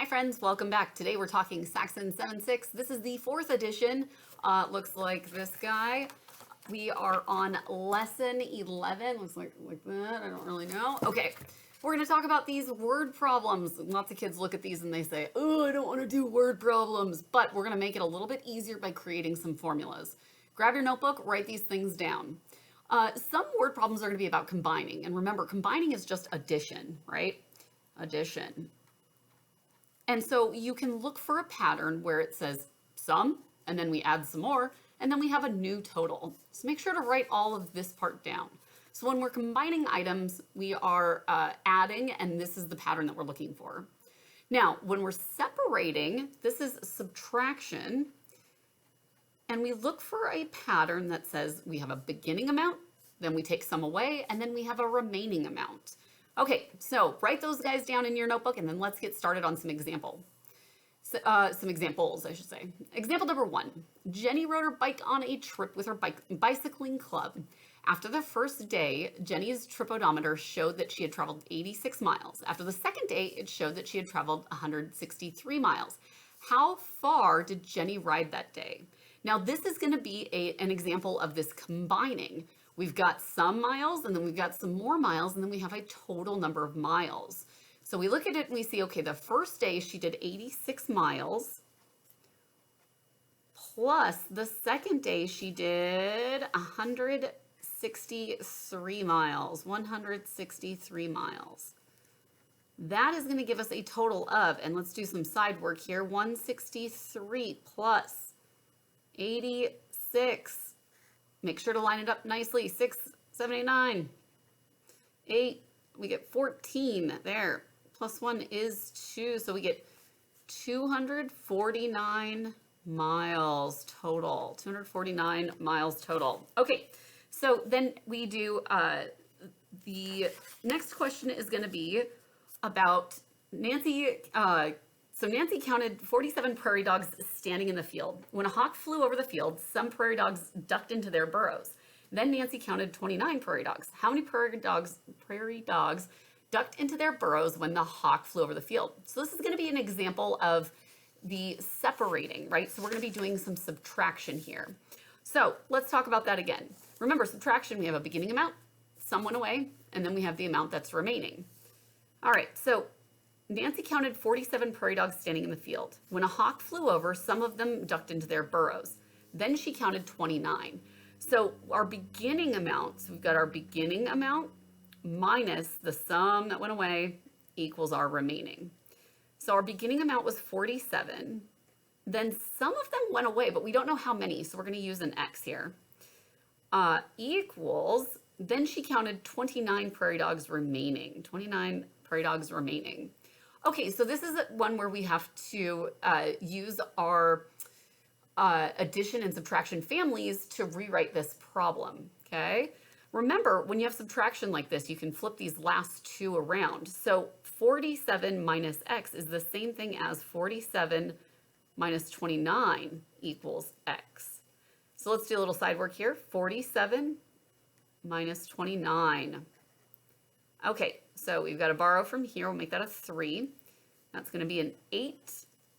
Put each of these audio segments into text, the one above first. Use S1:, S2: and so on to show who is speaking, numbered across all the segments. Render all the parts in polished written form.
S1: Hi friends, welcome back. Today we're talking Saxon 7.6. This is the fourth edition. Looks like this guy. We are on lesson 11. Looks like that. I don't really know. Okay, we're going to talk about these word problems. Lots of kids look at these and they say, oh, I don't want to do word problems. But we're going to make it a little bit easier by creating some formulas. Grab your notebook, write these things down. Some word problems are going to be about combining. And remember, combining is just addition, right? Addition. And so you can look for a pattern where it says sum, and then we add some more, and then we have a new total. So make sure to write all of this part down. So when we're combining items, we are adding, and this is the pattern that we're looking for. Now, when we're separating, this is subtraction, and we look for a pattern that says we have a beginning amount, then we take some away, and then we have a remaining amount. Okay, so write those guys down in your notebook and then let's get started on some examples, I should say. Example number 1. Jenny rode her bike on a trip with her bicycling club. After the first day, Jenny's trip odometer showed that she had traveled 86 miles. After the second day, it showed that she had traveled 163 miles. How far did Jenny ride that day? Now, this is going to be an example of this combining. We've got some miles, and then we've got some more miles, and then we have a total number of miles. So we look at it and we see, okay, the first day she did 86 miles, plus the second day she did 163 miles, 163 miles. That is going to give us a total of, and let's do some side work here, 163 plus 86. Make sure to line it up nicely. 6, 7, 8, 9, 8. We get 14 there. Plus 1 is 2. So we get 249 miles total. 249 miles total. Okay, so then we do the next question is going to be about Nancy. So Nancy counted 47 prairie dogs standing in the field. When a hawk flew over the field, some prairie dogs ducked into their burrows. Then Nancy counted 29 prairie dogs. How many prairie dogs ducked into their burrows when the hawk flew over the field? So this is going to be an example of the separating, right? So we're going to be doing some subtraction here. So let's talk about that again. Remember, subtraction, we have a beginning amount, some went away, and then we have the amount that's remaining. All right, so Nancy counted 47 prairie dogs standing in the field. When a hawk flew over, some of them ducked into their burrows. Then she counted 29. So our beginning amount, so we've got our beginning amount minus the sum that went away equals our remaining. So our beginning amount was 47. Then some of them went away, but we don't know how many, so we're going to use an X here. Equals, then she counted 29 prairie dogs remaining. 29 prairie dogs remaining. Okay, so this is one where we have to use our addition and subtraction families to rewrite this problem, okay? Remember, when you have subtraction like this, you can flip these last two around. So 47 minus x is the same thing as 47 minus 29 equals x. So let's do a little side work here. 47 minus 29. Okay, so we've got to borrow from here. We'll make that a 3. That's going to be an 8.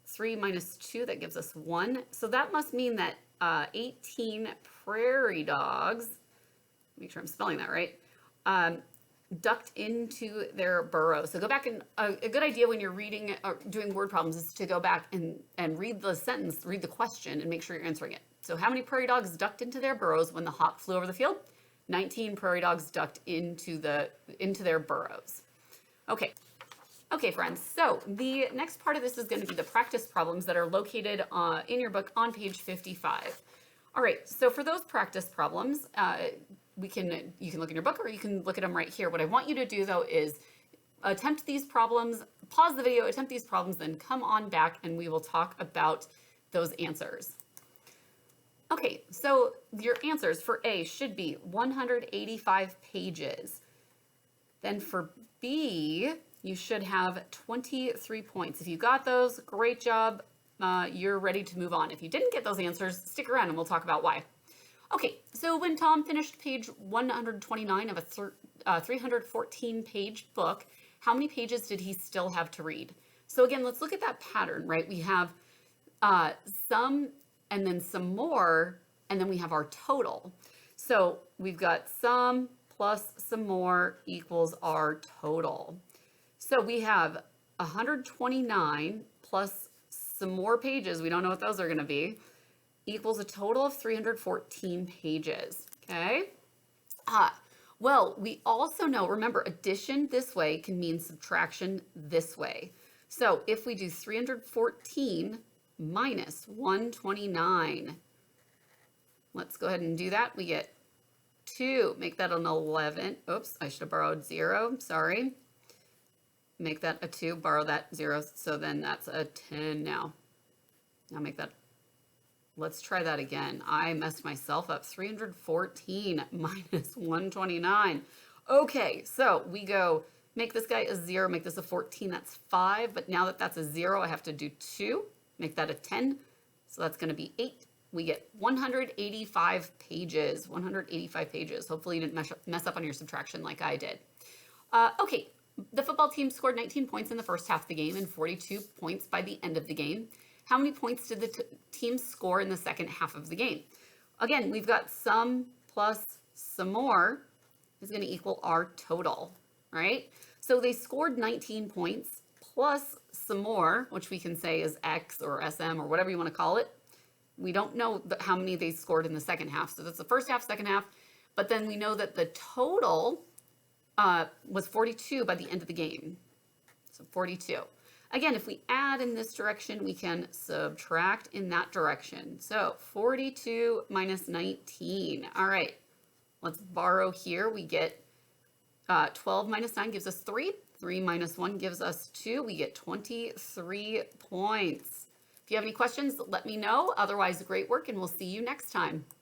S1: 3 minus 2, that gives us 1. So that must mean that 18 prairie dogs, make sure I'm spelling that right, ducked into their burrow. So go back and a good idea when you're reading or doing word problems is to go back and read the sentence, read the question, and make sure you're answering it. So how many prairie dogs ducked into their burrows when the hawk flew over the field? 19 prairie dogs ducked into their burrows. Okay, friends, so the next part of this is going to be the practice problems that are located in your book on page 55. All right, so for those practice problems, you can look in your book or you can look at them right here. What I want you to do, though, is attempt these problems, pause the video, attempt these problems, then come on back and we will talk about those answers. Okay, so your answers for A should be 185 pages. Then for B, you should have 23 points. If you got those, great job. You're ready to move on. If you didn't get those answers, stick around and we'll talk about why. Okay, so when Tom finished page 129 of a 314-page book, how many pages did he still have to read? So again, let's look at that pattern, right? We have uh, some and then some more, and then we have our total. So we've got some plus some more equals our total. So we have 129 plus some more pages, we don't know what those are going to be, equals a total of 314 pages. Okay. Well, we also know, remember, addition this way can mean subtraction this way. So if we do 314 minus 129, let's go ahead and do that. We get 2, make that an 11. Oops, I should have borrowed 0, sorry. Make that a 2, borrow that 0, so then that's a 10 now. Now make that, let's try that again. I messed myself up. 314 minus 129. Okay, so we go make this guy a 0, make this a 14, that's 5. But now that that's a 0, I have to do 2, make that a 10. So that's going to be 8. We get 185 pages, 185 pages. Hopefully you didn't mess up on your subtraction like I did. Okay, the football team scored 19 points in the first half of the game and 42 points by the end of the game. How many points did the team score in the second half of the game? Again, we've got some plus some more is going to equal our total, right? So they scored 19 points plus some more, which we can say is X or SM or whatever you want to call it. We don't know how many they scored in the second half. So that's the first half, second half. But then we know that the total was 42 by the end of the game. So 42. Again, if we add in this direction, we can subtract in that direction. So 42 minus 19. All right, let's borrow here. We get 12 minus 9 gives us 3. 3 minus 1 gives us 2. We get 23 points. If you have any questions, let me know. Otherwise, great work, and we'll see you next time.